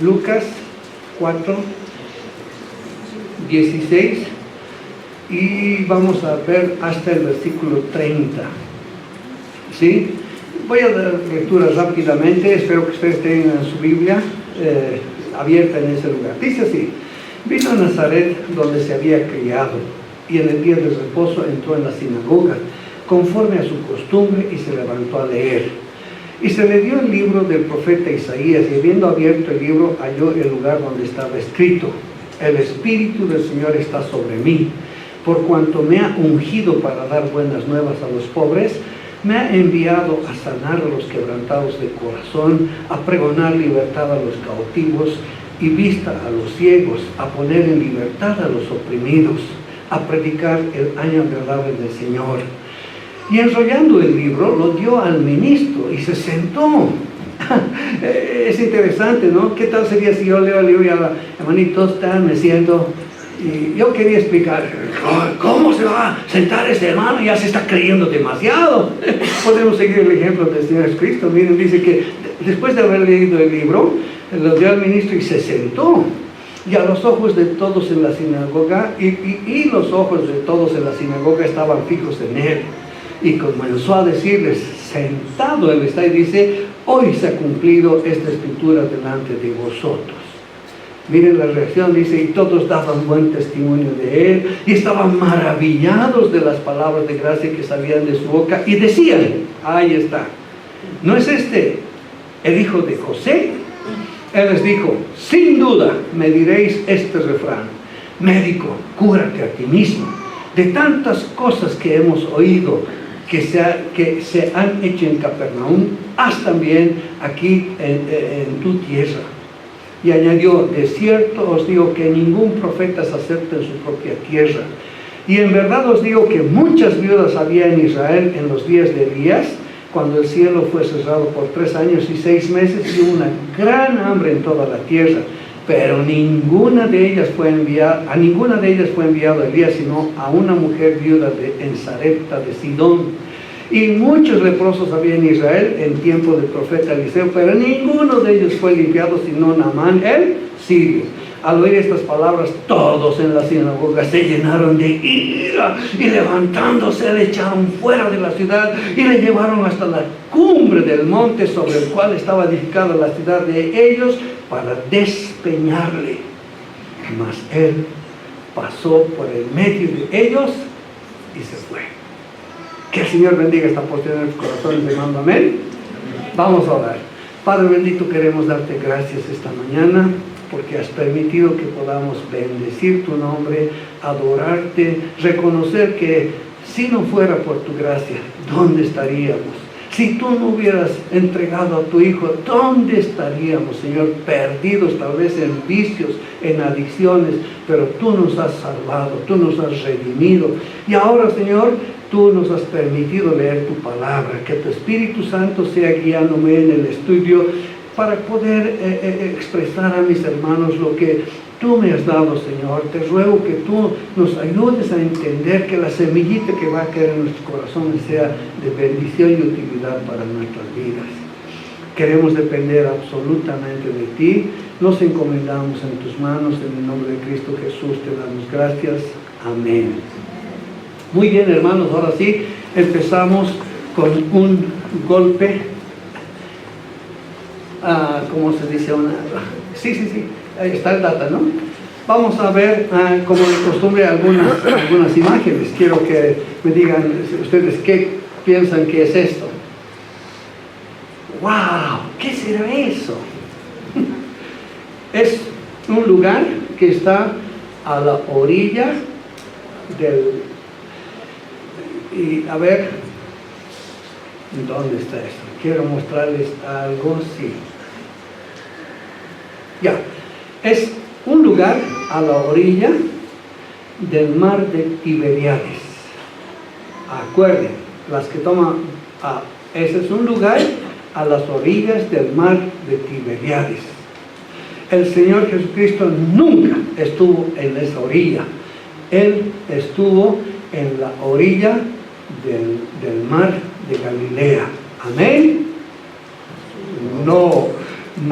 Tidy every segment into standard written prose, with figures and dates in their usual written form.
Lucas 4, 16, y vamos a ver hasta el versículo 30. ¿Sí? Voy a dar lectura rápidamente, espero que ustedes tengan su Biblia abierta en ese lugar. Dice así: vino a Nazaret, donde se había criado, y en el día del reposo entró en la sinagoga, conforme a su costumbre, y se levantó a leer. Y se le dio el libro del profeta Isaías, y habiendo abierto el libro, halló el lugar donde estaba escrito: el Espíritu del Señor está sobre mí, por cuanto me ha ungido para dar buenas nuevas a los pobres, me ha enviado a sanar a los quebrantados de corazón, a pregonar libertad a los cautivos y vista a los ciegos, a poner en libertad a los oprimidos, a predicar el año agradable del Señor. Y enrollando el libro, lo dio al ministro y se sentó. Es interesante, ¿no? ¿Qué tal sería si yo leo el libro y a la hermanito está, me siento? Y yo quería explicar, ¿cómo se va a sentar este hermano? Ya se está creyendo demasiado. Podemos seguir el ejemplo del Señor Jesucristo. Miren, dice que después de haber leído el libro, lo dio al ministro y se sentó. Y a los ojos de todos en la sinagoga, y los ojos de todos en la sinagoga estaban fijos en él. Y comenzó a decirles, sentado él está, y dice: hoy se ha cumplido esta escritura delante de vosotros. Miren la reacción, dice: y todos daban buen testimonio de él, y estaban maravillados de las palabras de gracia que salían de su boca, y decían, ahí está, ¿no es este el hijo de José? Él les dijo: sin duda me diréis este refrán: médico, cúrate a ti mismo. De tantas cosas que hemos oído que se han hecho en Capernaum, haz también aquí en tu tierra. Y añadió: de cierto os digo que ningún profeta se acepta en su propia tierra. Y en verdad os digo que muchas viudas había en Israel en los días de Elías, cuando el cielo fue cerrado por 3 años y 6 meses, y hubo una gran hambre en toda la tierra. Pero a ninguna de ellas fue enviado Elías, sino a una mujer viuda en Sarepta de Sidón. Y muchos leprosos había en Israel en tiempo del profeta Eliseo, pero ninguno de ellos fue limpiado, sino Naamán el sirio. Al oír estas palabras, todos en la sinagoga se llenaron de ira, y levantándose le echaron fuera de la ciudad y le llevaron hasta la cumbre del monte sobre el cual estaba edificada la ciudad de ellos, para despeñarle. Mas él pasó por el medio de ellos y se fue. Que el Señor bendiga esta porción en nuestros corazones, hermano. Amén. Vamos a orar. Padre bendito, queremos darte gracias esta mañana, porque has permitido que podamos bendecir tu nombre, adorarte, reconocer que si no fuera por tu gracia, ¿dónde estaríamos? Si tú no hubieras entregado a tu Hijo, ¿dónde estaríamos, Señor? Perdidos tal vez en vicios, en adicciones, pero tú nos has salvado, tú nos has redimido. Y ahora, Señor, tú nos has permitido leer tu palabra. Que tu Espíritu Santo sea guiándome en el estudio para poder expresar a mis hermanos lo que tú me has dado, Señor. Te ruego que tú nos ayudes a entender que la semillita que va a caer en nuestros corazones sea de bendición y utilidad para nuestras vidas. Queremos depender absolutamente de ti. Nos encomendamos en tus manos, en el nombre de Cristo Jesús te damos gracias. Amén. Muy bien, hermanos, ahora sí empezamos con un golpe. ¿Cómo se dice? Sí. Ahí está el data, ¿no? Vamos a ver, como de costumbre, algunas imágenes. Quiero que me digan ustedes qué piensan que es esto. ¡Wow! ¿Qué será eso? Es un lugar que está a la orilla y a ver, ¿dónde está esto? Quiero mostrarles algo, sí. Ya. Es un lugar a la orilla del mar de Tiberíades. Acuerden, las que toman, ese es un lugar a las orillas del mar de Tiberíades. El Señor Jesucristo nunca estuvo en esa orilla. Él estuvo en la orilla del mar de Galilea. ¿Amén? No,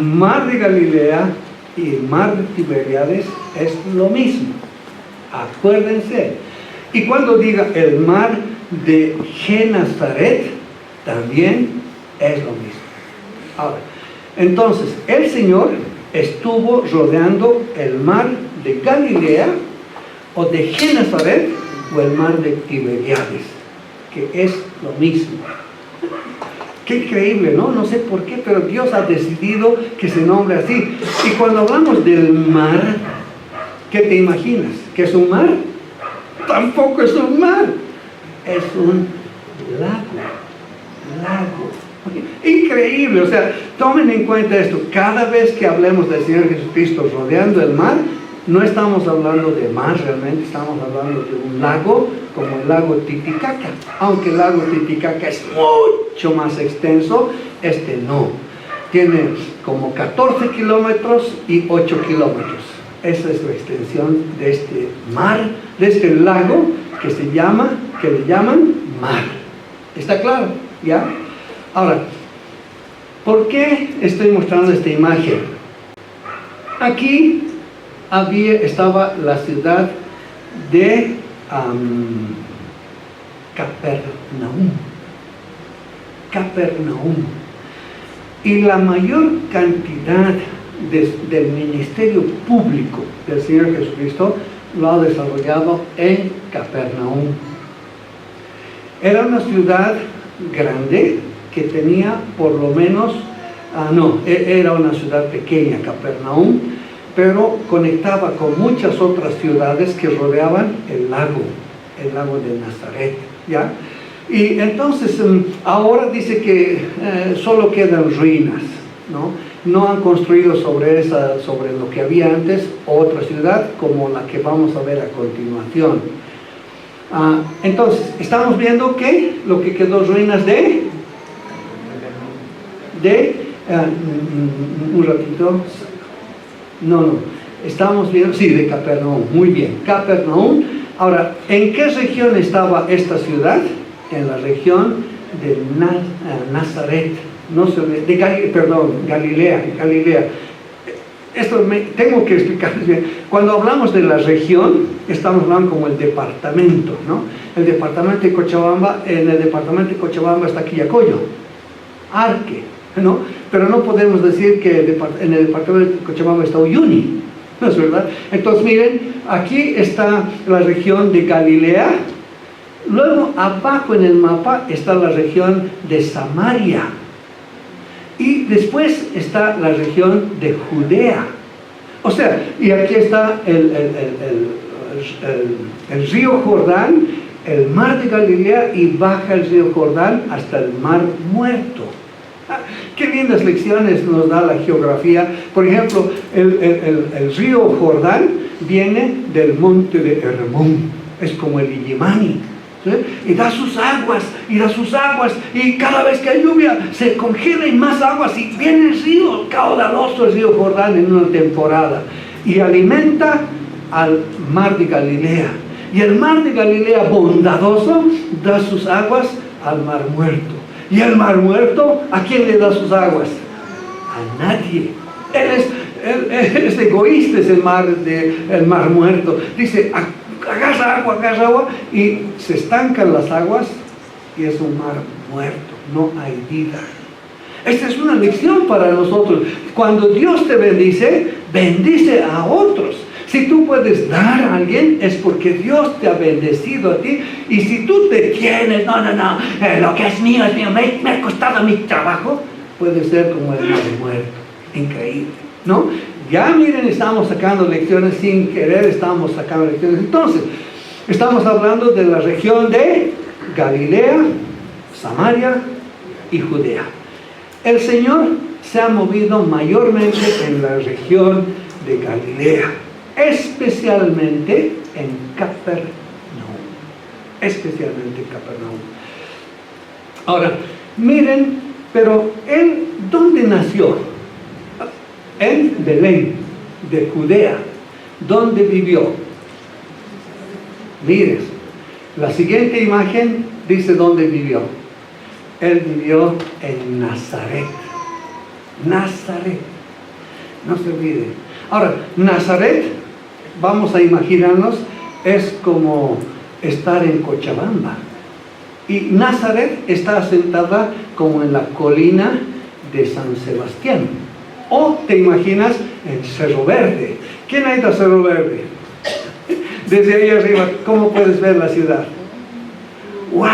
mar de Galilea y el mar de Tiberíades es lo mismo. Acuérdense. Y cuando diga el mar de Genezaret, también es lo mismo. Ahora, entonces, el Señor estuvo rodeando el mar de Galilea, o de Genezaret, o el mar de Tiberíades, que es lo mismo. Qué increíble, ¿no? No sé por qué, pero Dios ha decidido que se nombre así. Y cuando hablamos del mar, ¿qué te imaginas? ¿Que es un mar? Tampoco es un mar, es un lago. Increíble, o sea, tomen en cuenta esto. Cada vez que hablemos del Señor Jesucristo rodeando el mar, no estamos hablando de mar realmente, estamos hablando de un lago, como el lago Titicaca. Aunque el lago Titicaca es mucho más extenso, este no. Tiene como 14 kilómetros y 8 kilómetros. Esa es la extensión de este mar, de este lago que le llaman mar. ¿Está claro? ¿Ya? Ahora, ¿por qué estoy mostrando esta imagen? Aquí estaba la ciudad de Capernaum. Y la mayor cantidad del ministerio público del Señor Jesucristo lo ha desarrollado en Capernaum. Era una ciudad grande que tenía por lo menos, era una ciudad pequeña, Capernaum, pero conectaba con muchas otras ciudades que rodeaban el lago de Nazaret, ¿ya? Y entonces ahora dice que solo quedan ruinas, ¿no? No han construido sobre lo que había antes otra ciudad como la que vamos a ver a continuación. Entonces, estamos viendo que lo que quedó ruinas un ratito, estamos viendo, sí, de Capernaum, muy bien, Capernaum. Ahora, ¿en qué región estaba esta ciudad? En la región de Nazaret, Galilea. Esto tengo que explicarles bien. Cuando hablamos de la región, estamos hablando como el departamento, ¿no? El departamento de Cochabamba, en el departamento de Cochabamba está Quillacollo, Arque, ¿no? Pero no podemos decir que en el departamento de Cochabamba está Uyuni, ¿no es verdad? Entonces miren, aquí está la región de Galilea. Luego abajo en el mapa está la región de Samaria. Y después está la región de Judea. O sea, y aquí está el río Jordán, el mar de Galilea, y baja el río Jordán hasta el mar Muerto. Qué lindas lecciones nos da la geografía. Por ejemplo, el río Jordán viene del monte de Hermón. Es como el Illimani. ¿Sí? Y da sus aguas, y cada vez que hay lluvia se congelan más aguas y viene el río caudaloso, el río Jordán en una temporada, y alimenta al mar de Galilea, y el mar de Galilea bondadoso da sus aguas al mar Muerto, y el mar Muerto, ¿a quién le da sus aguas? A nadie. Él es egoísta, es el mar Muerto. Dice, agarra agua, y se estancan las aguas, y es un mar muerto, no hay vida. Esta es una lección para nosotros. Cuando Dios te bendice, bendice a otros. Si tú puedes dar a alguien, es porque Dios te ha bendecido a ti. Y si tú te tienes, lo que es mío, me ha costado mi trabajo, puede ser como el mar muerto. Increíble, ¿no? Ya miren, estamos sacando lecciones sin querer, estamos sacando lecciones. Entonces, estamos hablando de la región de Galilea, Samaria y Judea. El Señor se ha movido mayormente en la región de Galilea, especialmente en Capernaum. Ahora, miren, pero ¿él dónde nació? En Belén, de Judea. ¿Dónde vivió? Miren, la siguiente imagen dice dónde vivió. Él vivió en Nazaret. No se olviden. Ahora, Nazaret, vamos a imaginarnos, es como estar en Cochabamba. Y Nazaret está asentada como en la colina de San Sebastián. O te imaginas en Cerro Verde. ¿Quién ha ido a Cerro Verde? Desde ahí arriba, ¿cómo puedes ver la ciudad? ¡Wow!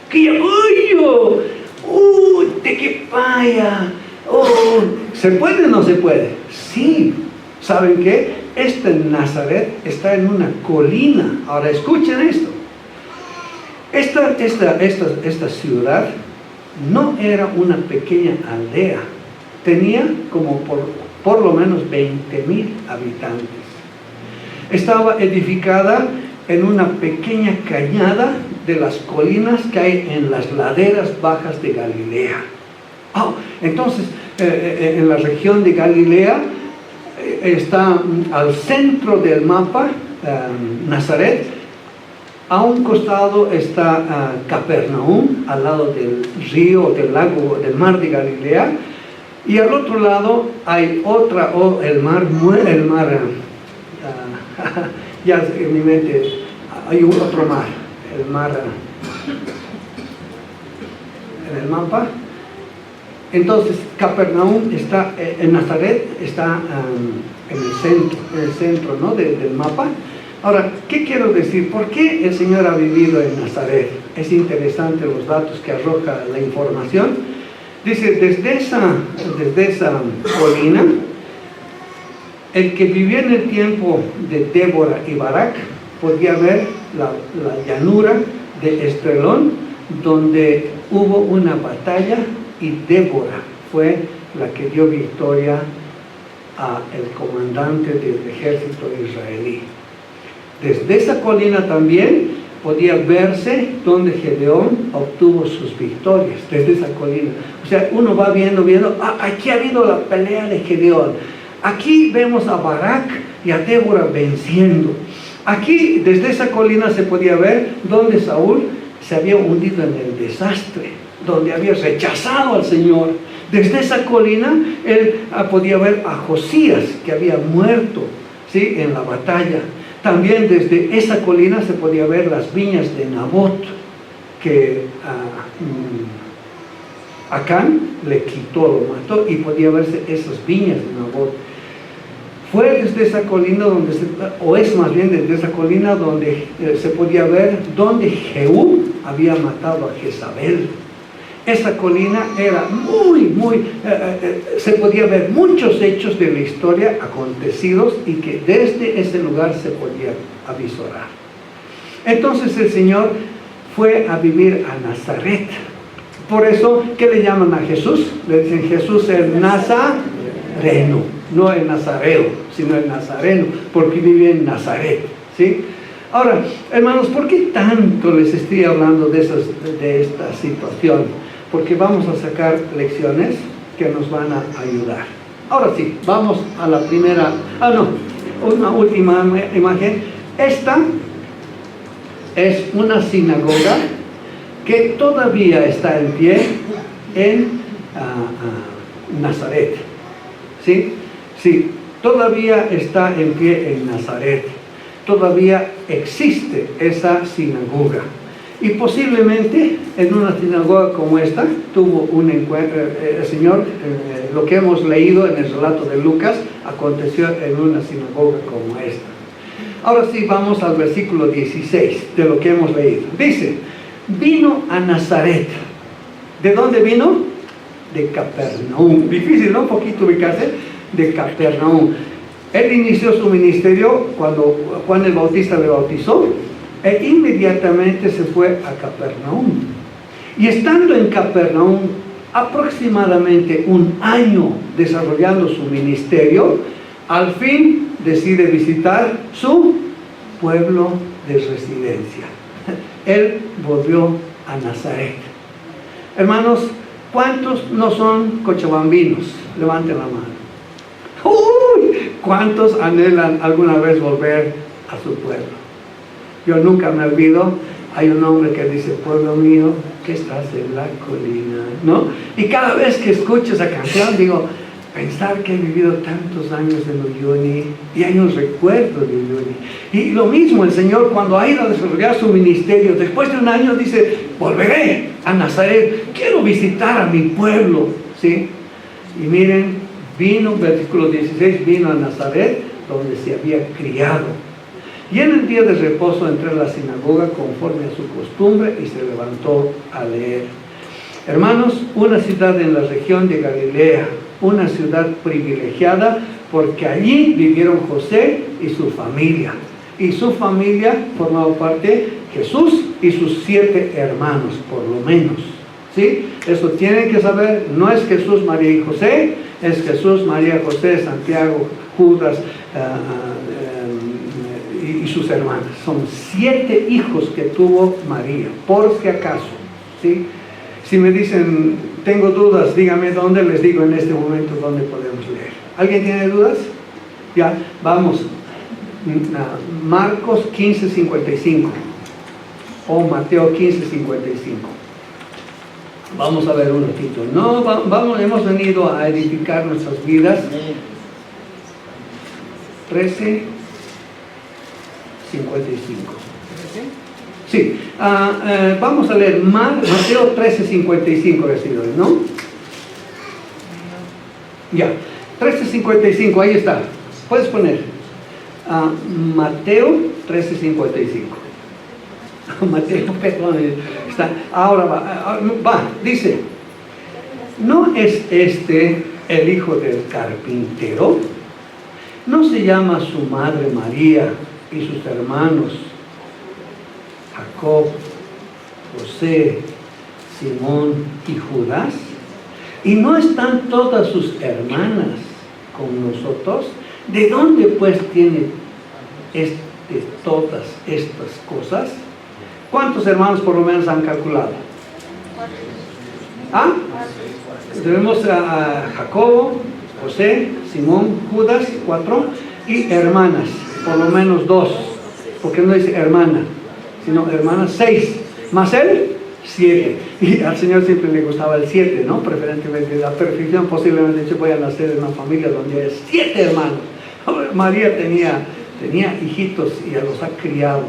¡Qué orgullo! ¡Uy, de qué paya! ¡Oh! ¿Se puede o no se puede? Sí. ¿Saben qué? Nazaret está en una colina. Ahora escuchen esto. Esta ciudad no era una pequeña aldea. Tenía como por lo menos 20,000 habitantes. Estaba edificada en una pequeña cañada de las colinas que hay en las laderas bajas de Galilea. Entonces, en la región de Galilea está al centro del mapa Nazaret. A un costado está Capernaum, al lado del río, del lago, del mar de Galilea. Y al otro lado hay el mar, ya en mi mente hay otro mar, el mar en el mapa. Entonces Capernaum está, en Nazaret está en el centro, ¿no? del mapa. Ahora, ¿qué quiero decir? ¿Por qué el Señor ha vivido en Nazaret? Es interesante los datos que arroja la información. Dice, desde esa colina, el que vivía en el tiempo de Débora y Barak podía ver la llanura de Estrelón, donde hubo una batalla y Débora fue la que dio victoria al comandante del ejército israelí. Desde esa colina también podía verse donde Gedeón obtuvo sus victorias, desde esa colina. O sea, uno va viendo, aquí ha habido la pelea de Gedeón. Aquí vemos a Barak y a Débora venciendo. Aquí, desde esa colina se podía ver donde Saúl se había hundido en el desastre, donde había rechazado al Señor. Desde esa colina él podía ver a Josías, que había muerto, ¿sí?, en la batalla. También desde esa colina se podía ver las viñas de Nabot, que Acán le quitó, lo mató, y podía verse esas viñas de Nabot. Fue desde esa colina donde desde esa colina donde se podía ver donde Jehú había matado a Jezabel. Esa colina era se podía ver muchos hechos de la historia acontecidos y que desde ese lugar se podía avisorar. Entonces el Señor fue a vivir a Nazaret. Por eso, ¿qué le llaman a Jesús? Le dicen Jesús el Nazareno, no el Nazareo, sino el Nazareno, porque vive en Nazaret, ¿sí? Ahora, hermanos, ¿por qué tanto les estoy hablando de esta situación? Porque vamos a sacar lecciones que nos van a ayudar. Ahora sí, vamos a la primera, una última imagen. Esta es una sinagoga que todavía está en pie en Nazaret. ¿Sí? Sí, todavía está en pie en Nazaret. Todavía existe esa sinagoga. Y posiblemente en una sinagoga como esta tuvo un encuentro, el Señor, lo que hemos leído en el relato de Lucas, aconteció en una sinagoga como esta. Ahora sí, vamos al versículo 16 de lo que hemos leído. Dice, vino a Nazaret. ¿De dónde vino? De Capernaum. Difícil, ¿no? Un poquito ubicarse. De Capernaum. Él inició su ministerio cuando Juan el Bautista le bautizó. E inmediatamente se fue a Capernaum. Y estando en Capernaum aproximadamente un año desarrollando su ministerio, al fin decide visitar su pueblo de residencia. Él volvió a Nazaret. Hermanos, ¿cuántos no son cochabambinos? Levanten la mano. ¡Uy! ¿Cuántos anhelan alguna vez volver a su pueblo? Yo nunca me olvido, hay un hombre que dice, pueblo mío, que estás en la colina, ¿no? Y cada vez que escucho esa canción, digo, Pensar que he vivido tantos años en Uyuni y hay un recuerdo de Uyuni. Y lo mismo el Señor cuando ha ido a desarrollar su ministerio, después de un año dice, volveré a Nazaret, quiero visitar a mi pueblo, ¿sí? Y miren, vino, versículo 16, vino a Nazaret, donde se había criado. Y en el día de reposo entró a la sinagoga conforme a su costumbre y se levantó a leer. Hermanos, una ciudad en la región de Galilea, una ciudad privilegiada, porque allí vivieron José y su familia. Y su familia formaba parte de Jesús y sus 7 hermanos, por lo menos. ¿Sí? Eso tienen que saber, no es Jesús, María y José, es Jesús, María, José, Santiago, Judas y sus hermanas. Son 7 hijos que tuvo María, por si acaso. ¿Sí? Si me dicen, tengo dudas, dígame dónde, les digo en este momento dónde podemos leer. ¿Alguien tiene dudas? Ya, vamos. Marcos 15:55 o Mateo 15:55. Vamos a ver un ratito. No, hemos venido a edificar nuestras vidas. 13:55. Sí, vamos a leer Mateo 13:55, ¿no? Ya, 13:55, ahí está. Puedes poner Mateo 13:55. Mateo, perdón, está. Ahora va, dice, ¿no es este el hijo del carpintero? ¿No se llama su madre María y sus hermanos Jacob, José, Simón y Judas? ¿Y no están todas sus hermanas con nosotros? ¿De dónde pues tiene todas estas cosas? ¿Cuántos hermanos por lo menos han calculado? ¿Ah? Tenemos a Jacobo, José, Simón, Judas, 4, y hermanas, por lo menos 2, porque no dice hermana, sino hermanas 6, más él 7, y al Señor siempre le gustaba el 7, ¿no? Preferentemente la perfección. Posiblemente yo voy a nacer en una familia donde hay 7 hermanos. María tenía hijitos y ya los ha criado,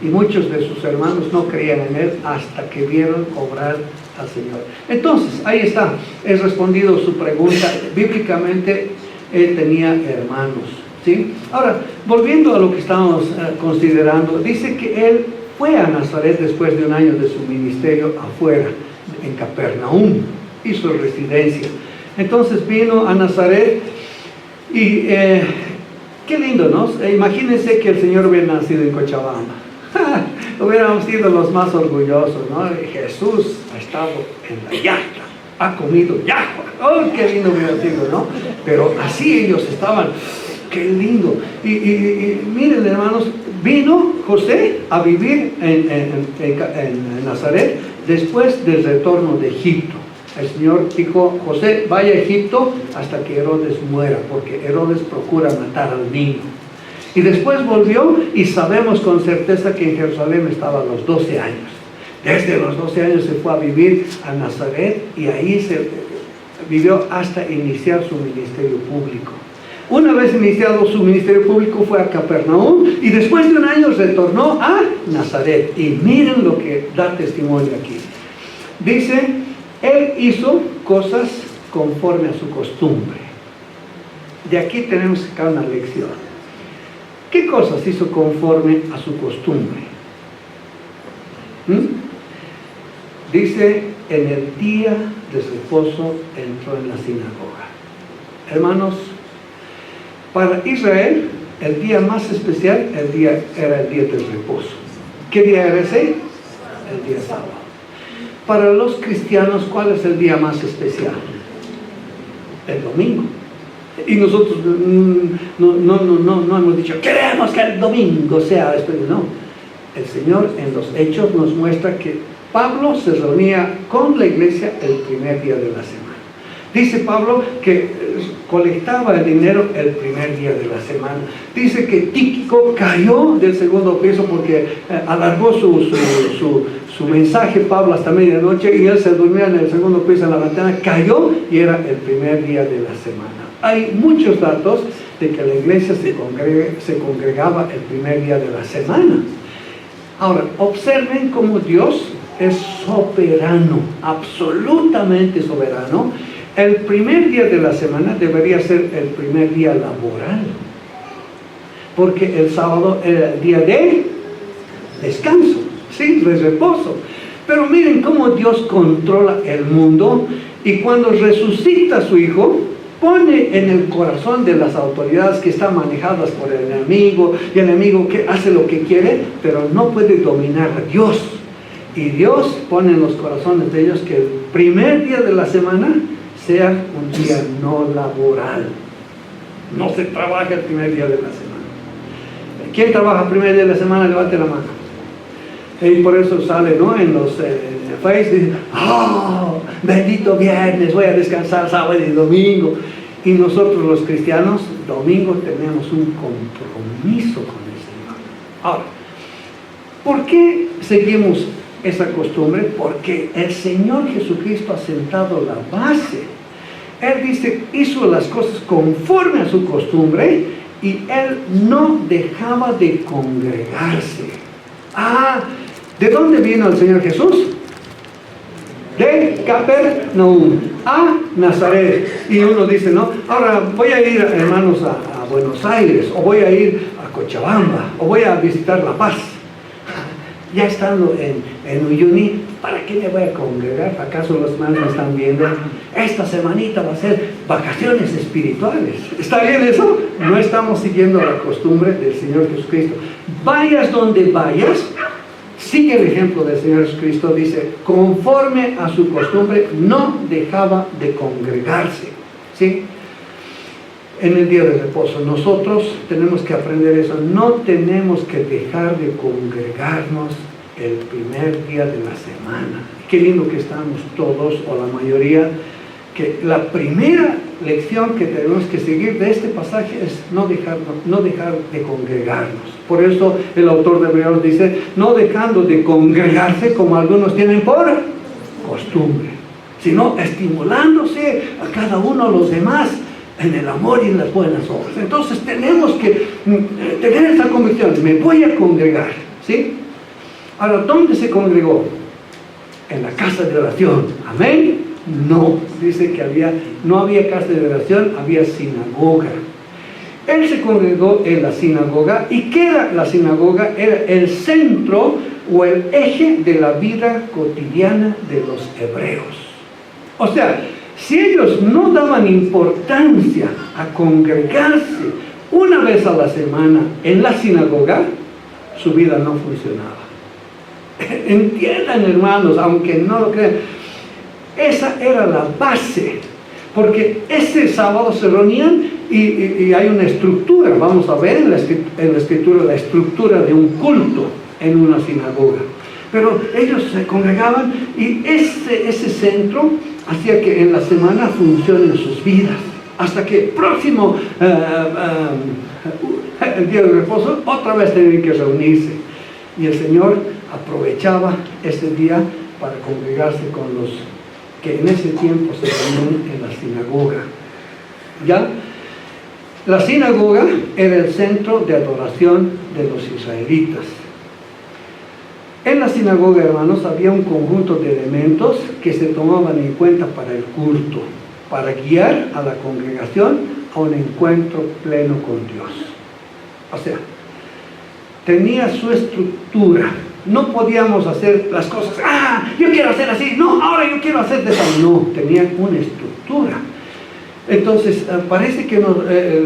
y muchos de sus hermanos no creían en él hasta que vieron obrar al Señor. Entonces, ahí está, he respondido su pregunta. Bíblicamente él tenía hermanos, ¿sí? Ahora, volviendo a lo que estábamos considerando, dice que él fue a Nazaret después de un año de su ministerio afuera, en Capernaum, hizo residencia. Entonces vino a Nazaret y qué lindo, ¿no? Imagínense que el Señor hubiera nacido en Cochabamba. Hubiéramos sido los más orgullosos, ¿no? Jesús ha estado en la yarda, ha comido yahua. ¡Oh, qué lindo hubiera sido!, ¿no? Pero así ellos estaban. ¡Qué lindo! Y miren, hermanos, vino José a vivir en Nazaret después del retorno de Egipto. El Señor dijo, José, vaya a Egipto hasta que Herodes muera, porque Herodes procura matar al niño. Y después volvió, y sabemos con certeza que en Jerusalén estaba a los 12 años. Desde los 12 años se fue a vivir a Nazaret, y ahí se vivió hasta iniciar su ministerio público. Una vez iniciado su ministerio público fue a Capernaum, y después de un año retornó a Nazaret. Y miren lo que da testimonio aquí. Dice, él hizo cosas conforme a su costumbre. De aquí tenemos que sacar una lección. ¿Qué cosas hizo conforme a su costumbre? Dice, en el día de reposo entró en la sinagoga. Hermanos, para Israel, el día más especial era el día del reposo. ¿Qué día era ese? El día sábado. Para los cristianos, ¿cuál es el día más especial? El domingo. Y nosotros no hemos dicho, queremos que el domingo sea especial. No. El Señor en los Hechos nos muestra que Pablo se reunía con la iglesia el primer día de la semana. Dice Pablo que colectaba el dinero el primer día de la semana. Dice que Tíquico cayó del segundo piso porque alargó su mensaje, Pablo, hasta medianoche, y él se durmió en el segundo piso en la ventana, cayó, y era el primer día de la semana. Hay muchos datos de que la iglesia se congregaba el primer día de la semana. Ahora, observen cómo Dios es soberano, absolutamente soberano. El primer día de la semana debería ser el primer día laboral, porque el sábado era el día de descanso, sí, de reposo. Pero miren cómo Dios controla el mundo, y cuando resucita a su Hijo, pone en el corazón de las autoridades que están manejadas por el enemigo, y el enemigo que hace lo que quiere, pero no puede dominar a Dios. Y Dios pone en los corazones de ellos que el primer día de la semana sea un día no laboral. No se trabaja el primer día de la semana. ¿Quién trabaja el primer día de la semana? Levante la mano. Y por eso sale, ¿no?, en los Facebook, dicen, ¡oh, bendito viernes, voy a descansar sábado y domingo! Y nosotros los cristianos, domingo tenemos un compromiso con el Señor. Ahora, ¿por qué seguimos esa costumbre? Porque el Señor Jesucristo ha sentado la base. Él dice, hizo las cosas conforme a su costumbre, y Él no dejaba de congregarse. ¿De dónde vino el Señor Jesús? De Capernaum a Nazaret. Y uno dice, no, ahora voy a ir, hermanos, a Buenos Aires, o voy a ir a Cochabamba, o voy a visitar La Paz. Ya estando en Uyuni, ¿para qué me voy a congregar? ¿Acaso los hermanos me están viendo? Esta semanita va a ser vacaciones espirituales. ¿Está bien eso? No estamos siguiendo la costumbre del Señor Jesucristo. Vayas donde vayas, sigue el ejemplo del Señor Jesucristo. Dice, conforme a su costumbre, no dejaba de congregarse, ¿sí? En el día de reposo, nosotros tenemos que aprender eso. No tenemos que dejar de congregarnos el primer día de la semana. Qué lindo que estamos todos, o la mayoría, que la primera lección que tenemos que seguir de este pasaje es no dejar de congregarnos. Por eso el autor de Hebreos dice, no dejando de congregarse como algunos tienen por costumbre, sino estimulándose a cada uno a los demás en el amor y en las buenas obras. Entonces tenemos que tener esta convicción, me voy a congregar, ¿sí? Ahora, ¿dónde se congregó? En la casa de oración, ¿amén? No, dice que no había casa de oración, había sinagoga. Él se congregó en la sinagoga. ¿Y qué era la sinagoga? Era el centro o el eje de la vida cotidiana de los hebreos. O sea, si ellos no daban importancia a congregarse una vez a la semana en la sinagoga, su vida no funcionaba. Entiendan, hermanos, aunque no lo crean, esa era la base, porque ese sábado se reunían y hay una estructura. Vamos a ver en la escritura la estructura de un culto en una sinagoga. Pero ellos se congregaban, y ese centro hacía que en la semana funcionen sus vidas, hasta que próximo el día de reposo otra vez tenían que reunirse, y el Señor aprovechaba ese día para congregarse con los que en ese tiempo se reunían en la sinagoga. ¿Ya? La sinagoga era el centro de adoración de los israelitas. En la sinagoga, hermanos, había un conjunto de elementos que se tomaban en cuenta para el culto, para guiar a la congregación a un encuentro pleno con Dios. O sea, tenía su estructura. No podíamos hacer las cosas, yo quiero hacer así, no, ahora yo quiero hacer de esa. No, tenían una estructura. Entonces, parece que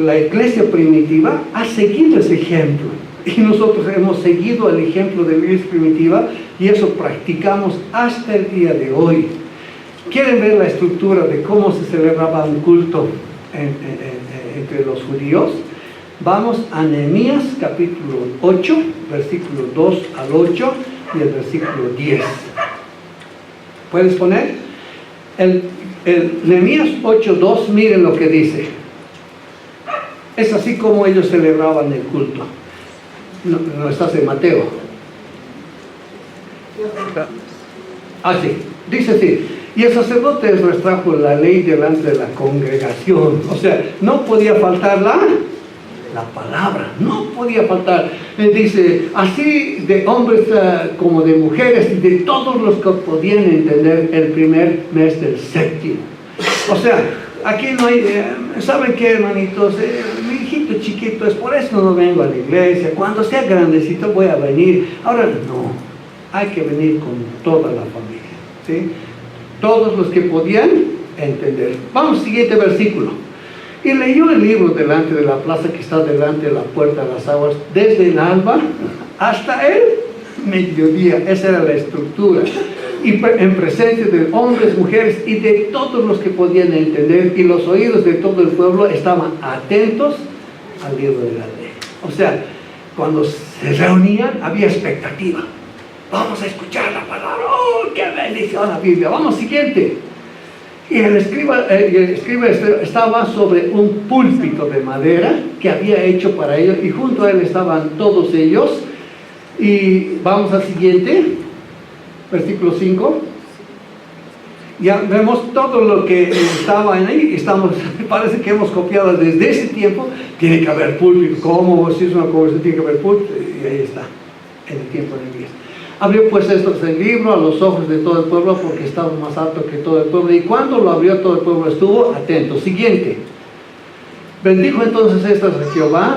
la iglesia primitiva ha seguido ese ejemplo. Y nosotros hemos seguido el ejemplo de la iglesia primitiva, y eso practicamos hasta el día de hoy. ¿Quieren ver la estructura de cómo se celebraba un culto entre los judíos? Vamos a Nehemías capítulo 8, versículo 2 al 8 y el versículo 10. ¿Puedes poner? El Nehemías 8:2, miren lo que dice. Es así como ellos celebraban el culto. No estás en Mateo. Sí. Dice así: Y el sacerdote les trajo la ley delante de la congregación. O sea, no podía faltar la palabra, no podía faltar. Dice, así de hombres como de mujeres y de todos los que podían entender el primer mes del séptimo. O sea, aquí no hay, ¿saben qué, hermanitos? Mi hijito chiquito, es por eso no vengo a la iglesia. Cuando sea grandecito voy a venir. Ahora no, hay que venir con toda la familia, ¿sí? Todos los que podían entender. Vamos, siguiente versículo. Y leyó el libro delante de la plaza que está delante de la puerta de las aguas, desde el alba hasta el mediodía. Esa era la estructura. Y en presencia de hombres, mujeres y de todos los que podían entender, y los oídos de todo el pueblo estaban atentos al libro de la ley. O sea, cuando se reunían había expectativa. Vamos a escuchar la palabra. ¡Oh, qué bendición la Biblia! Vamos, siguiente. Y el escriba estaba sobre un púlpito de madera que había hecho para ellos, y junto a él estaban todos ellos. Y vamos al siguiente, versículo 5. Ya vemos todo lo que estaba en ahí. Parece que hemos copiado desde ese tiempo. Tiene que haber púlpito. ¿Cómo? Si es una conversación, tiene que haber púlpito. Y ahí está, en el tiempo de Elías. Abrió pues estos el libro a los ojos de todo el pueblo, porque estaba más alto que todo el pueblo. Y cuando lo abrió, todo el pueblo estuvo atento. Siguiente. Bendijo entonces estas a Jehová,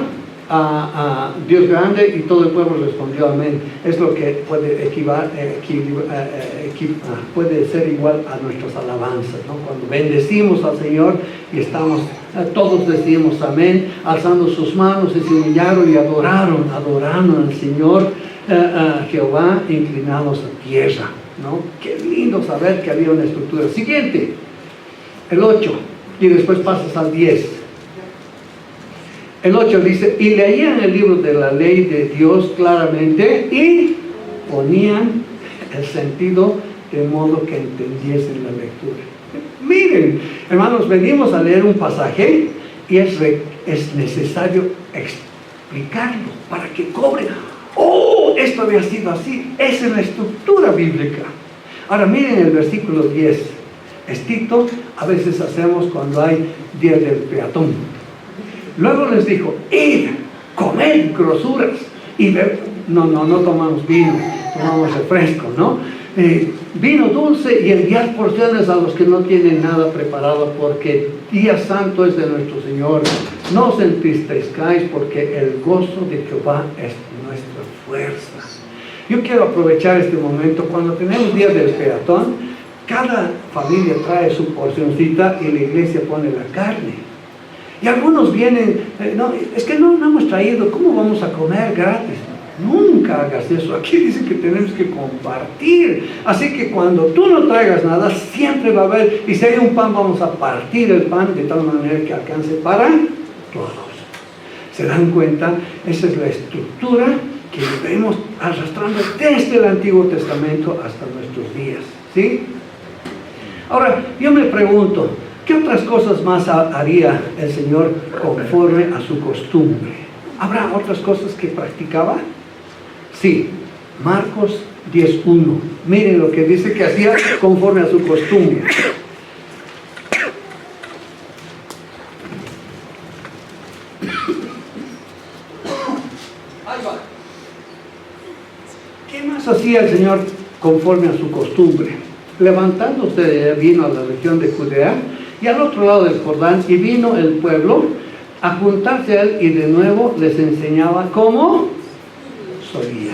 a Dios grande, y todo el pueblo respondió amén. Es lo que puede puede ser igual a nuestras alabanzas, ¿no? Cuando bendecimos al Señor y estamos, todos decimos amén, alzando sus manos, y se humillaron y adoraron al Señor, a Jehová, inclinados a tierra, ¿no? Qué lindo saber que había una estructura. Siguiente, el 8, y después pasas al 10. El 8 dice, y leían el libro de la ley de Dios claramente y ponían el sentido de modo que entendiesen la lectura. Miren, hermanos, venimos a leer un pasaje y es necesario explicarlo para que cobre. ¡Oh! Esto había sido así. Esa es la estructura bíblica. Ahora miren el versículo 10. Estito a veces hacemos cuando hay día del peatón. Luego les dijo, id, comed grosuras y no tomamos vino, tomamos refresco, ¿no? Vino dulce, y enviar porciones a los que no tienen nada preparado, porque día santo es de nuestro Señor. No os entristezcáis, porque el gozo de Jehová es nuestra fuerza. Yo quiero aprovechar este momento. Cuando tenemos día del peatón, cada familia trae su porcioncita y la iglesia pone la carne. Y algunos vienen, no, es que no hemos traído, ¿cómo vamos a comer gratis? Nunca hagas eso. Aquí dice que tenemos que compartir. Así que cuando tú no traigas nada, siempre va a haber, y si hay un pan, vamos a partir el pan de tal manera que alcance para todos. ¿Se dan cuenta? Esa es la estructura que vemos arrastrando desde el Antiguo Testamento hasta nuestros días, ¿sí? Ahora, yo me pregunto, ¿qué otras cosas más haría el Señor conforme a su costumbre? ¿Habrá otras cosas que practicaba? Sí. Marcos 10:1. Miren lo que dice que hacía conforme a su costumbre. Ahí va. ¿Qué más hacía el Señor conforme a su costumbre? Levantándose, vino a la región de Judea y al otro lado del Jordán, y vino el pueblo a juntarse a él, y de nuevo les enseñaba como solía.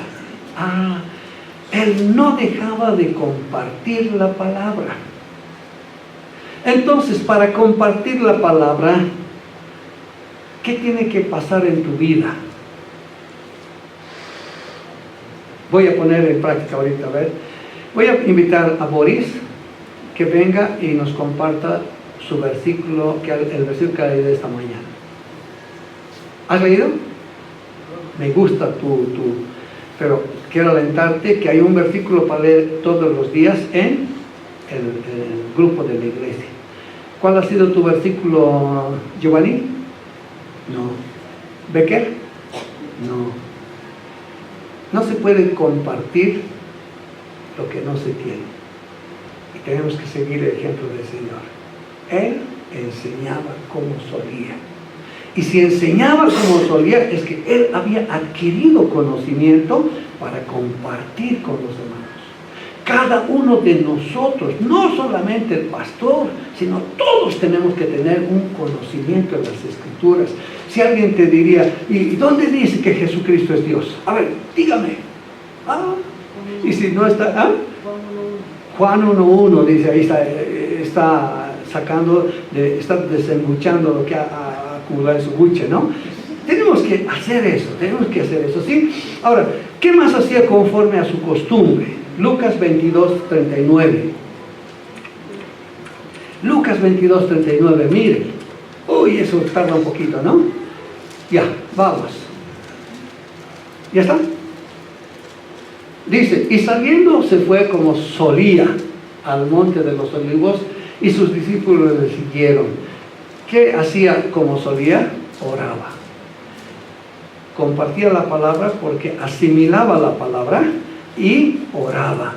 Él no dejaba de compartir la palabra. Entonces, para compartir la palabra, ¿qué tiene que pasar en tu vida? Voy a poner en práctica ahorita, a ver. Voy a invitar a Boris que venga y nos comparta su versículo, el versículo que leí de esta mañana. ¿Has leído? Me gusta pero quiero alentarte que hay un versículo para leer todos los días en el grupo de la iglesia. ¿Cuál ha sido tu versículo, Giovanni? No. ¿Becker? No se puede compartir lo que no se tiene. tenemos que seguir el ejemplo del Señor. Él enseñaba como solía. Y si enseñaba como solía, es que él había adquirido conocimiento para compartir con los hermanos. Cada uno de nosotros, no solamente el pastor, sino todos tenemos que tener un conocimiento de las Escrituras. Si alguien te diría, ¿y dónde dice que Jesucristo es Dios? A ver, dígame. Y si no está, Juan 1:1 dice, ahí está sacando, está desembuchando lo que ha acumulado en su buche, ¿no? Tenemos que hacer eso, ¿sí? Ahora, ¿qué más hacía conforme a su costumbre? Lucas 22:39. Lucas 22:39, mire. Uy, eso tarda un poquito, ¿no? Ya, vamos. ¿Ya está? Dice, y saliendo se fue como solía al monte de los olivos, y sus discípulos le siguieron. ¿Qué hacía como solía? Oraba. Compartía la palabra porque asimilaba la palabra y oraba.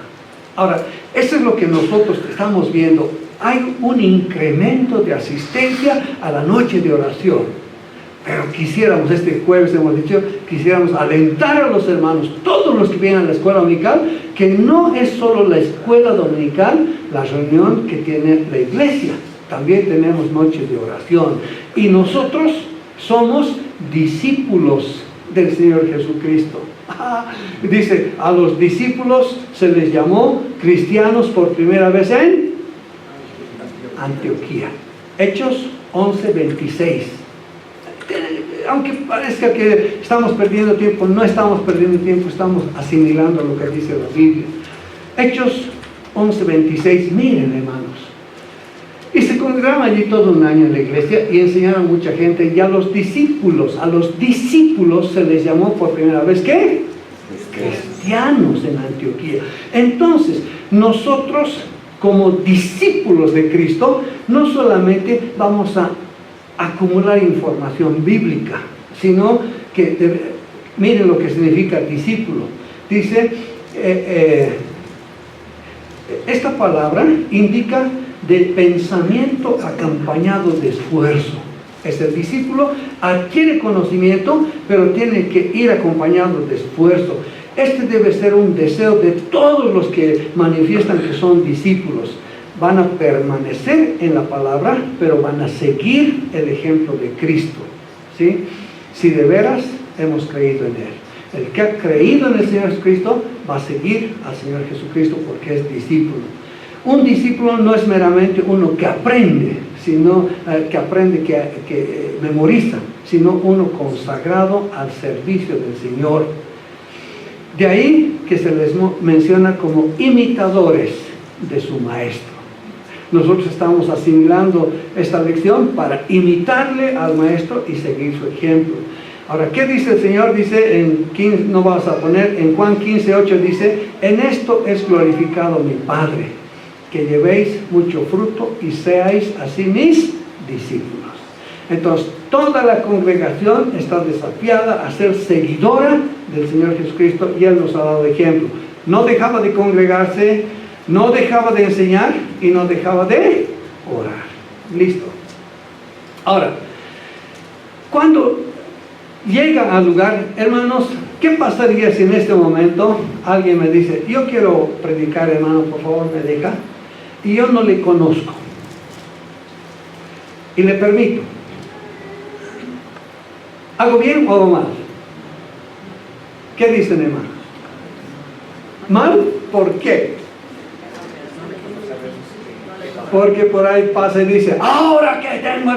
Ahora, eso es lo que nosotros estamos viendo. Hay un incremento de asistencia a la noche de oración. Pero quisiéramos, este jueves hemos dicho, quisiéramos alentar a los hermanos, todos los que vienen a la escuela dominical, que no es solo la escuela dominical, la reunión que tiene la iglesia. También tenemos noches de oración. Y nosotros somos discípulos del Señor Jesucristo. Dice, a los discípulos se les llamó cristianos por primera vez en Antioquía. Hechos 11:26. Aunque parezca que estamos perdiendo tiempo, no estamos perdiendo tiempo, estamos asimilando lo que dice la Biblia. Hechos 11:26, miren hermanos. Y se congregaron allí todo un año en la iglesia y enseñaron a mucha gente, y a los discípulos se les llamó por primera vez, ¿qué? Cristianos en Antioquía. Entonces, nosotros como discípulos de Cristo, no solamente vamos a acumular información bíblica, sino que, miren lo que significa discípulo. Dice, esta palabra indica de pensamiento acompañado de esfuerzo. Es el discípulo, adquiere conocimiento, pero tiene que ir acompañado de esfuerzo. Este debe ser un deseo de todos los que manifiestan que son discípulos. Van a permanecer en la palabra, pero van a seguir el ejemplo de Cristo, ¿sí? Si de veras hemos creído en Él. El que ha creído en el Señor Jesucristo va a seguir al Señor Jesucristo porque es discípulo. Un discípulo no es meramente uno que aprende, sino que memoriza, sino uno consagrado al servicio del Señor. De ahí que se les menciona como imitadores de su maestro. Nosotros estamos asimilando esta lección para imitarle al maestro y seguir su ejemplo. Ahora, ¿qué dice el Señor? Dice en Juan 15:8 dice, en esto es glorificado mi Padre, que llevéis mucho fruto y seáis así mis discípulos. Entonces, toda la congregación está desafiada a ser seguidora del Señor Jesucristo, y Él nos ha dado ejemplo. No dejaba de congregarse, no dejaba de enseñar y no dejaba de orar. Listo. Ahora, cuando llega al lugar, hermanos, ¿qué pasaría si en este momento alguien me dice, yo quiero predicar, hermano, por favor me deja, y yo no le conozco y le permito? ¿Hago bien o hago mal? ¿Qué dicen, hermanos? ¿Mal? ¿Por qué? Porque por ahí pasa y dice, ahora que tengo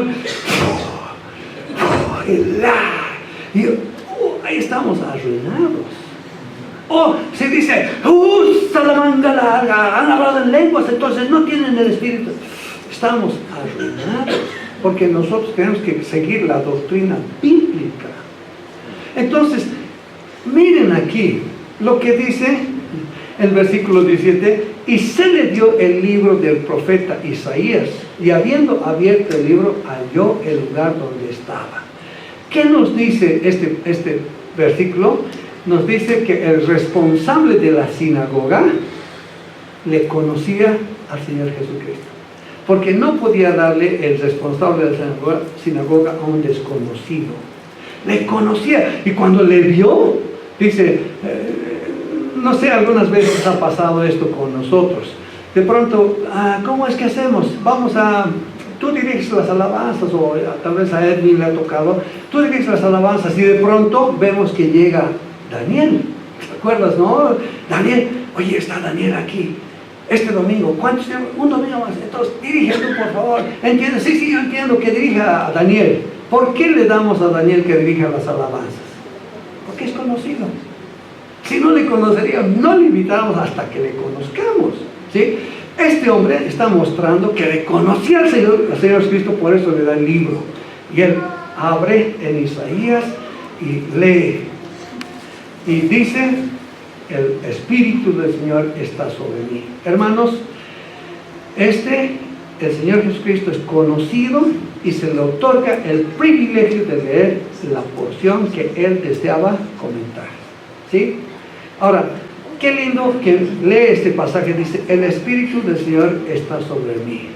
ahí estamos arruinados. O se dice, usa la manga larga, han hablado en lenguas, entonces no tienen el Espíritu. Estamos arruinados, porque nosotros tenemos que seguir la doctrina bíblica. Entonces, miren aquí lo que dice el versículo 17, y se le dio el libro del profeta Isaías, y habiendo abierto el libro, halló el lugar donde estaba. ¿Qué nos dice este versículo? Nos dice que el responsable de la sinagoga le conocía al Señor Jesucristo. Porque no podía darle el responsable de la sinagoga a un desconocido. Le conocía. Y cuando le vio, dice, no sé, algunas veces ha pasado esto con nosotros. De pronto, ¿cómo es que hacemos? Tú diriges las alabanzas, o tal vez a Edwin le ha tocado, tú diriges las alabanzas y de pronto vemos que llega Daniel. ¿Te acuerdas, no? Daniel, oye, está Daniel aquí. Este domingo, ¿cuántos? Un domingo más. Entonces, dirige tú, por favor. ¿Entiendes? Sí, yo entiendo que dirija a Daniel. ¿Por qué le damos a Daniel que dirija las alabanzas? Porque es conocido. Si no le conoceríamos, no le invitáramos hasta que le conozcamos, ¿sí? Este hombre está mostrando que le conocía al Señor Jesucristo, por eso le da el libro. Y él abre en Isaías y lee. Y dice, el Espíritu del Señor está sobre mí. Hermanos, el Señor Jesucristo es conocido y se le otorga el privilegio de leer la porción que él deseaba comentar, ¿sí? Ahora, qué lindo que lee este pasaje. Dice, el Espíritu del Señor está sobre mí.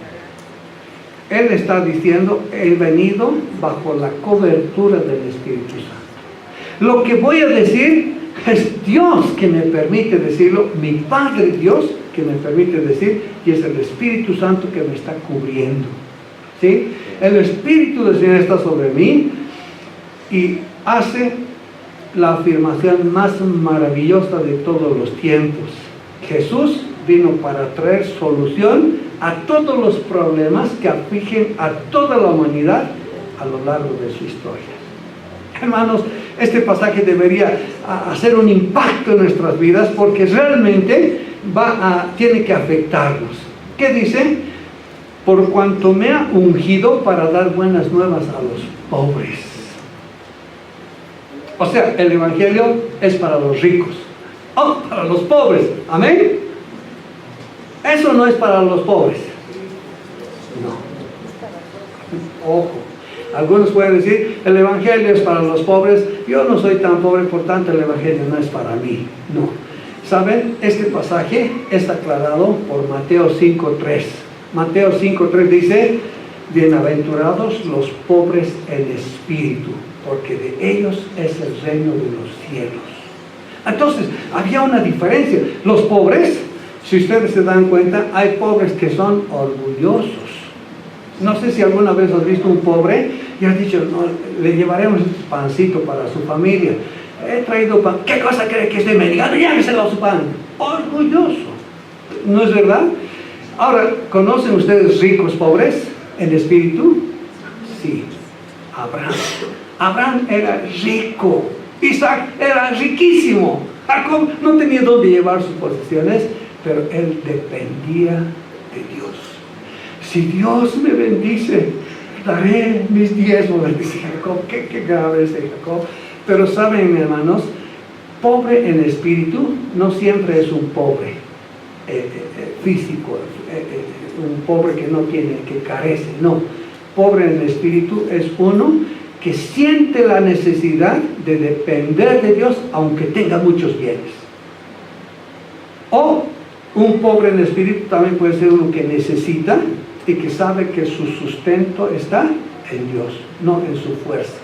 Él está diciendo, he venido bajo la cobertura del Espíritu Santo. Lo que voy a decir es Dios que me permite decirlo, mi Padre Dios que me permite decir, y es el Espíritu Santo que me está cubriendo, ¿sí? El Espíritu del Señor está sobre mí y hace la afirmación más maravillosa de todos los tiempos. Jesús vino para traer solución a todos los problemas que afligen a toda la humanidad a lo largo de su historia. Hermanos, este pasaje debería hacer un impacto en nuestras vidas porque realmente tiene que afectarnos. ¿Qué dice? Por cuanto me ha ungido para dar buenas nuevas a los pobres. O sea, el Evangelio es para los ricos. Para los pobres. ¿Amén? Eso no es para los pobres. No. Ojo. Algunos pueden decir, el Evangelio es para los pobres. Yo no soy tan pobre, por tanto el Evangelio no es para mí. No. ¿Saben? Este pasaje es aclarado por Mateo 5:3. Mateo 5:3 dice, bienaventurados los pobres en espíritu, porque de ellos es el reino de los cielos. Entonces, había una diferencia. Los pobres, si ustedes se dan cuenta, hay pobres que son orgullosos. No sé si alguna vez has visto un pobre y has dicho, no, le llevaremos este pancito para su familia. He traído pan. ¿Qué cosa cree que estoy mendigando? Lléveselo a su pan. Orgulloso. ¿No es verdad? Ahora, ¿conocen ustedes ricos pobres en espíritu? Sí. Abraham. Abraham era rico. Isaac era riquísimo. Jacob no tenía dónde llevar sus posesiones, pero él dependía de Dios. Si Dios me bendice, daré mis diezmos, dice Jacob. Qué grave es Jacob. Pero saben, hermanos, pobre en espíritu no siempre es un pobre físico, un pobre que no tiene, que carece. No, pobre en espíritu es uno que siente la necesidad de depender de Dios aunque tenga muchos bienes. O un pobre en espíritu también puede ser uno que necesita y que sabe que su sustento está en Dios, no en su fuerza,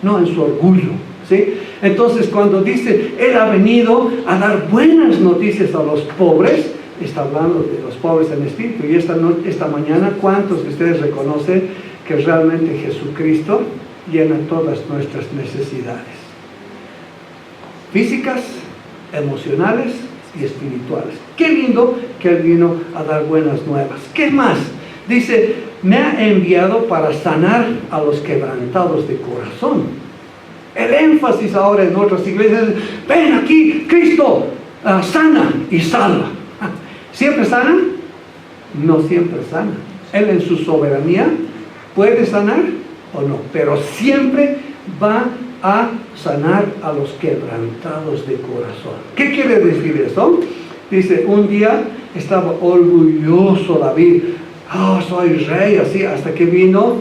no en su orgullo, ¿sí? Entonces, cuando dice, Él ha venido a dar buenas noticias a los pobres, está hablando de los pobres en espíritu. Y esta mañana, ¿cuántos de ustedes reconocen que realmente Jesucristo llena todas nuestras necesidades? Físicas, emocionales y espirituales. Qué lindo que Él vino a dar buenas nuevas. ¿Qué más? Dice, me ha enviado para sanar a los quebrantados de corazón. El énfasis ahora en otras iglesias es, ven aquí, Cristo sana y salva. ¿Siempre sana? No siempre sana. Él en su soberanía puede sanar o no, pero siempre va a sanar a los quebrantados de corazón. ¿Qué quiere decir eso? Dice, un día estaba orgulloso David. Soy rey, así, hasta que vino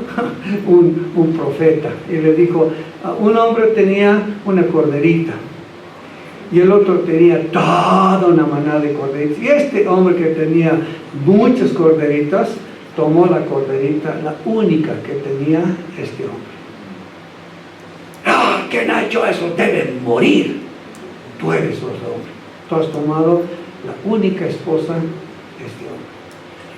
un profeta y le dijo, un hombre tenía una corderita y el otro tenía toda una manada de corderitas. Y este hombre que tenía muchas corderitas, tomó la corderita, la única que tenía este hombre. ¡Ah! ¿Quién ha hecho eso? Debe morir. Tú eres ese hombre. Tú has tomado la única esposa de este hombre.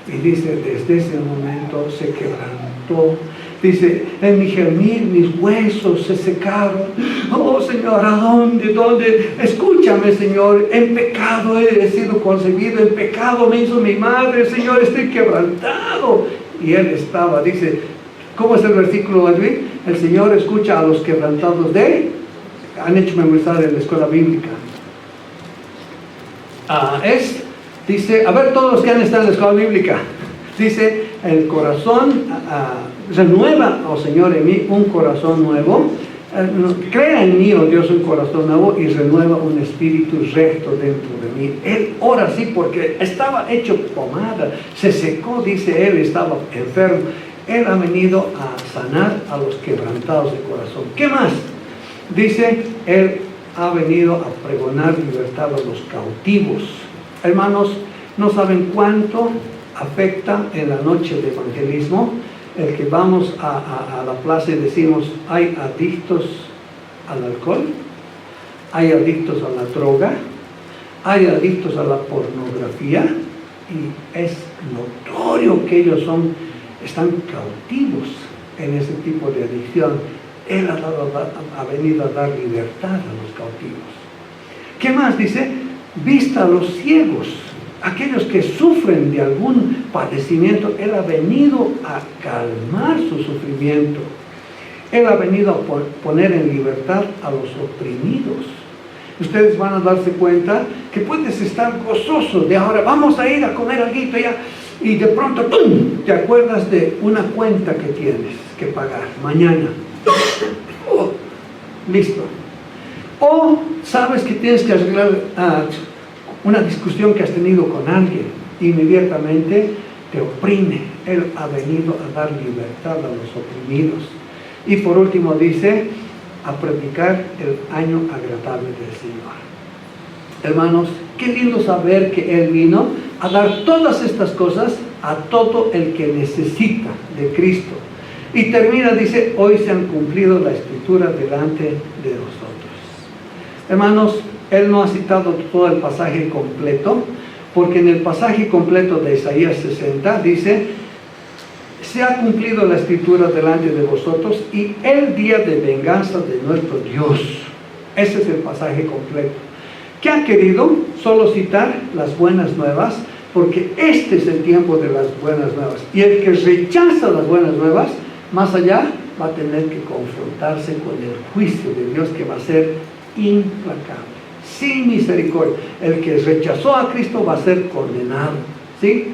Y dice, desde ese momento se quebrantó. Dice, en mi gemir mis huesos se secaron. Oh Señor, ¿a dónde? ¿Dónde? Escúchame, Señor, en pecado he sido concebido, en pecado me hizo mi madre, Señor, estoy quebrantado. Y él estaba, dice, ¿cómo es el versículo, Edwin? El Señor escucha a los quebrantados de... Han hecho memorizar en la escuela bíblica. Dice, a ver todos los que han estado en la escuela bíblica. Dice, el corazón renueva, oh Señor, en mí un corazón nuevo. Crea en mí, oh Dios, un corazón nuevo y renueva un espíritu recto dentro de mí. Él ora así porque estaba hecho pomada, se secó, dice él, estaba enfermo. Él ha venido a sanar a los quebrantados de corazón. ¿Qué más? Dice, él ha venido a pregonar libertad a los cautivos. Hermanos, no saben cuánto afecta en la noche de evangelismo el que vamos a la plaza y decimos, hay adictos al alcohol, hay adictos a la droga, hay adictos a la pornografía, y es notorio que ellos están cautivos en ese tipo de adicción. Él ha venido a dar libertad a los cautivos. ¿Qué más dice? Vista a los ciegos, aquellos que sufren de algún padecimiento. Él ha venido a calmar su sufrimiento. Él ha venido a poner en libertad a los oprimidos. Ustedes van a darse cuenta que puedes estar gozoso de ahora, vamos a ir a comer algo ya, y de pronto, ¡pum!, te acuerdas de una cuenta que tienes que pagar mañana. Oh, listo. O sabes que tienes que arreglar una discusión que has tenido con alguien, inmediatamente te oprime. Él ha venido a dar libertad a los oprimidos. Y por último dice, a predicar el año agradable del Señor. Hermanos, qué lindo saber que Él vino a dar todas estas cosas a todo el que necesita de Cristo. Y termina, dice, hoy se han cumplido la escritura delante de nosotros. Hermanos, él no ha citado todo el pasaje completo, porque en el pasaje completo de Isaías 60 dice, se ha cumplido la escritura delante de vosotros y el día de venganza de nuestro Dios. Ese es el pasaje completo. ¿Qué ha querido? Solo citar las buenas nuevas, porque este es el tiempo de las buenas nuevas. Y el que rechaza las buenas nuevas, más allá, va a tener que confrontarse con el juicio de Dios, que va a ser implacable, sin misericordia. El que rechazó a Cristo va a ser condenado, ¿sí?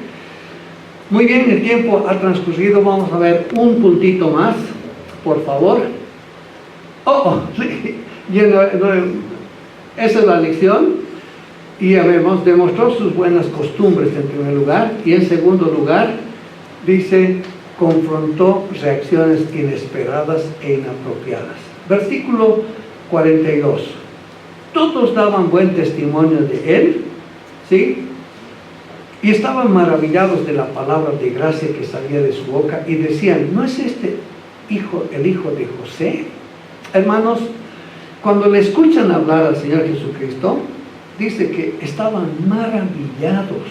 Muy bien, el tiempo ha transcurrido. Vamos a ver un puntito más, por favor. Sí. Esa es la lección. Y ya vemos, demostró sus buenas costumbres en primer lugar, y en segundo lugar, dice, confrontó reacciones inesperadas e inapropiadas. Versículo 42. Todos daban buen testimonio de él, ¿sí? Y estaban maravillados de la palabra de gracia que salía de su boca, y decían, ¿no es este el hijo de José? Hermanos, cuando le escuchan hablar al Señor Jesucristo, dice que estaban maravillados.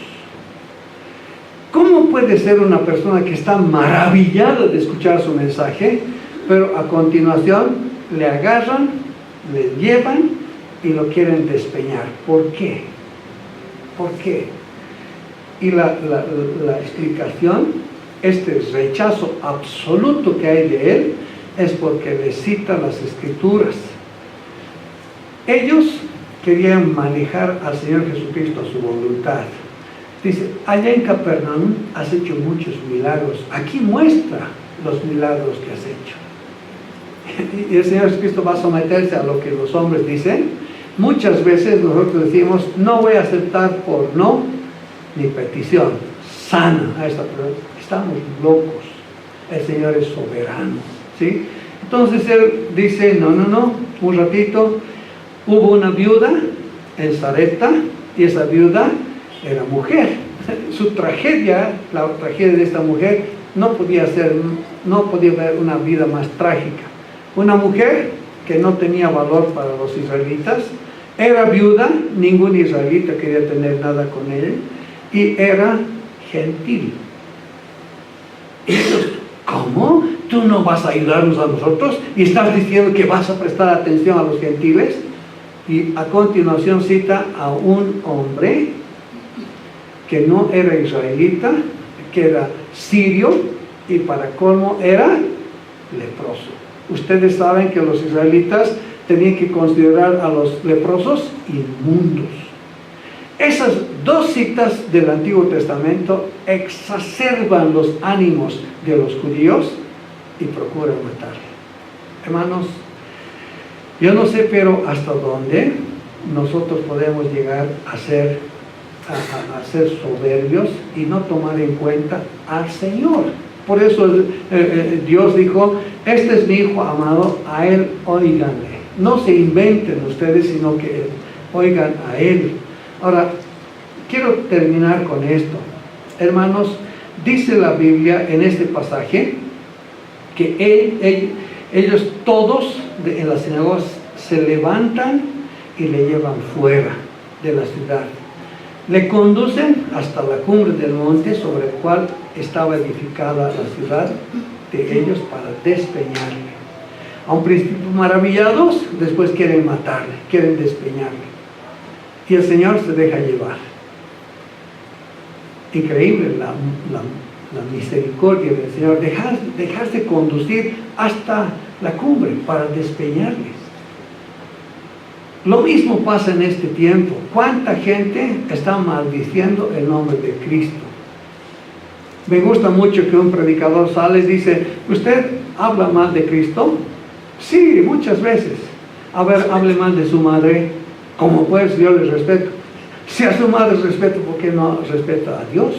¿Cómo puede ser una persona que está maravillada de escuchar su mensaje, pero a continuación le agarran, le llevan y lo quieren despeñar? ¿Por qué? ¿Por qué? Y la explicación, este rechazo absoluto que hay de él, es porque le cita las Escrituras. Ellos querían manejar al Señor Jesucristo a su voluntad. Dice, allá en Capernaum has hecho muchos milagros. Aquí muestra los milagros que has hecho. Y el Señor Jesucristo va a someterse a lo que los hombres dicen. Muchas veces nosotros decimos, no voy a aceptar por no ni petición. Sana a esta persona. Estamos locos. El Señor es soberano, ¿sí? Entonces Él dice, no, un ratito. Hubo una viuda en Sarepta, y esa viuda era mujer. Su tragedia, la tragedia de esta mujer, no podía haber una vida más trágica. Una mujer que no tenía valor para los israelitas, era viuda, ningún israelita quería tener nada con ella, y era gentil. Y ellos, ¿cómo? ¿Tú no vas a ayudarnos a nosotros? ¿Y estás diciendo que vas a prestar atención a los gentiles? Y a continuación cita a un hombre que no era israelita, que era sirio, y para colmo era leproso. Ustedes saben que los israelitas tenían que considerar a los leprosos inmundos. Esas dos citas del Antiguo Testamento exacerban los ánimos de los judíos y procuran matarle. Hermanos, yo no sé, pero hasta dónde nosotros podemos llegar a ser soberbios y no tomar en cuenta al Señor. Por eso Dios dijo, este es mi hijo amado, a él óiganle. No se inventen ustedes, sino que oigan a él. Ahora, quiero terminar con esto. Hermanos, dice la Biblia en este pasaje que ellos todos en las sinagogas se levantan y le llevan fuera de la ciudad. Le conducen hasta la cumbre del monte sobre el cual estaba edificada la ciudad de ellos para despeñarle. A un principio maravillados, después quieren matarle, quieren despeñarle. Y el Señor se deja llevar. Increíble la misericordia del Señor, dejarse conducir hasta la cumbre para despeñarles. Lo mismo pasa en este tiempo. ¿Cuánta gente está maldiciendo el nombre de Cristo? Me gusta mucho que un predicador sale y dice, ¿usted habla mal de Cristo? Sí, muchas veces. A ver, hable mal de su madre. ¿Cómo pues? Yo le respeto. Si a su madre respeto, ¿por qué no respeta a Dios?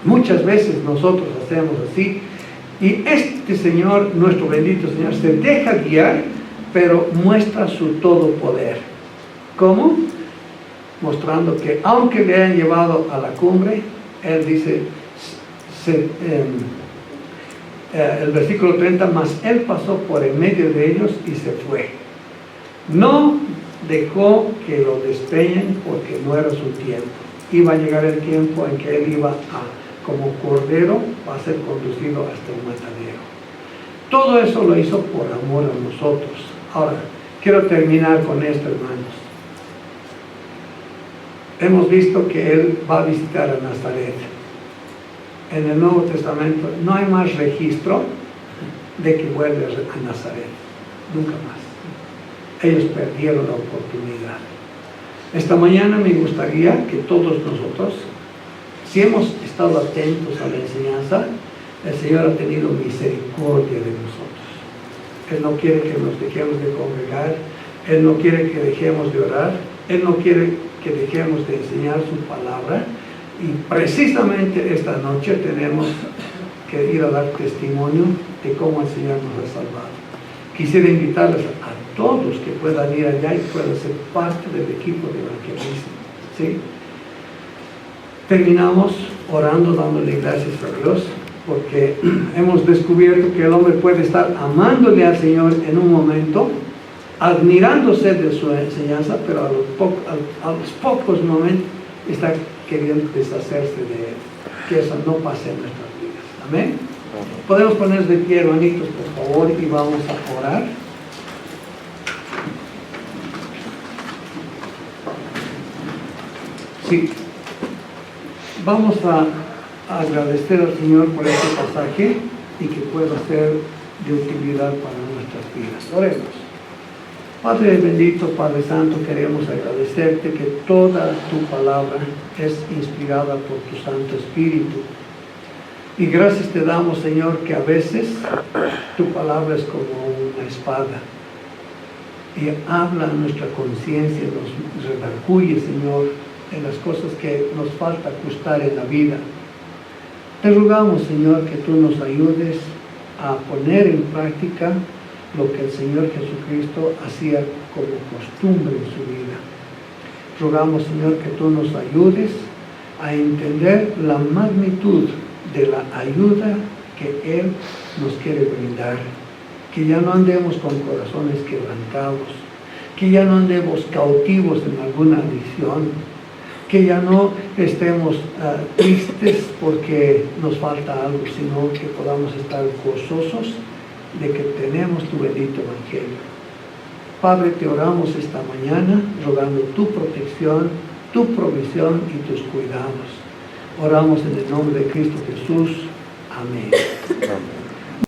Muchas veces nosotros hacemos así. Y este Señor, nuestro bendito Señor, se deja guiar, pero muestra su todo poder. ¿Cómo? Mostrando que aunque le han llevado a la cumbre, Él dice, el versículo 30, mas Él pasó por en medio de ellos y se fue. No dejó que lo despeñen porque no era su tiempo. Iba a llegar el tiempo en que Él iba como cordero, va a ser conducido hasta el matadero. Todo eso lo hizo por amor a nosotros. Ahora, quiero terminar con esto, hermanos. Hemos visto que Él va a visitar a Nazaret. En el Nuevo Testamento no hay más registro de que vuelve a Nazaret. Nunca más. Ellos perdieron la oportunidad. Esta mañana me gustaría que todos nosotros, si hemos estado atentos a la enseñanza, el Señor ha tenido misericordia de nosotros. Él no quiere que nos dejemos de congregar, Él no quiere que dejemos de orar, Él no quiere que dejemos de enseñar su palabra, y precisamente esta noche tenemos que ir a dar testimonio de cómo el Señor nos ha salvado. Quisiera invitarles a todos que puedan ir allá y puedan ser parte del equipo de evangelismo, ¿sí? Terminamos orando, dándole gracias a Dios, porque hemos descubierto que el hombre puede estar amándole al Señor en un momento, admirándose de su enseñanza, pero a los pocos momentos está queriendo deshacerse de él. Que eso no pase en nuestras vidas. Amén. Podemos ponernos de pie, hermanitos, por favor, y vamos a orar. Sí. Vamos a agradecer al Señor por este pasaje y que pueda ser de utilidad para nuestras vidas. Oremos. Padre bendito, Padre Santo, queremos agradecerte que toda tu palabra es inspirada por tu Santo Espíritu. Y gracias te damos, Señor, que a veces tu palabra es como una espada y habla a nuestra conciencia, nos redarguye, Señor, en las cosas que nos falta ajustar en la vida. Te rogamos, Señor, que tú nos ayudes a poner en práctica lo que el Señor Jesucristo hacía como costumbre en su vida. Rogamos, Señor, que tú nos ayudes a entender la magnitud de la ayuda que Él nos quiere brindar. Que ya no andemos con corazones quebrantados, que ya no andemos cautivos en alguna adicción, que ya no estemos tristes porque nos falta algo, sino que podamos estar gozosos de que tenemos tu bendito Evangelio. Padre, te oramos esta mañana, rogando tu protección, tu provisión y tus cuidados. Oramos en el nombre de Cristo Jesús. Amén.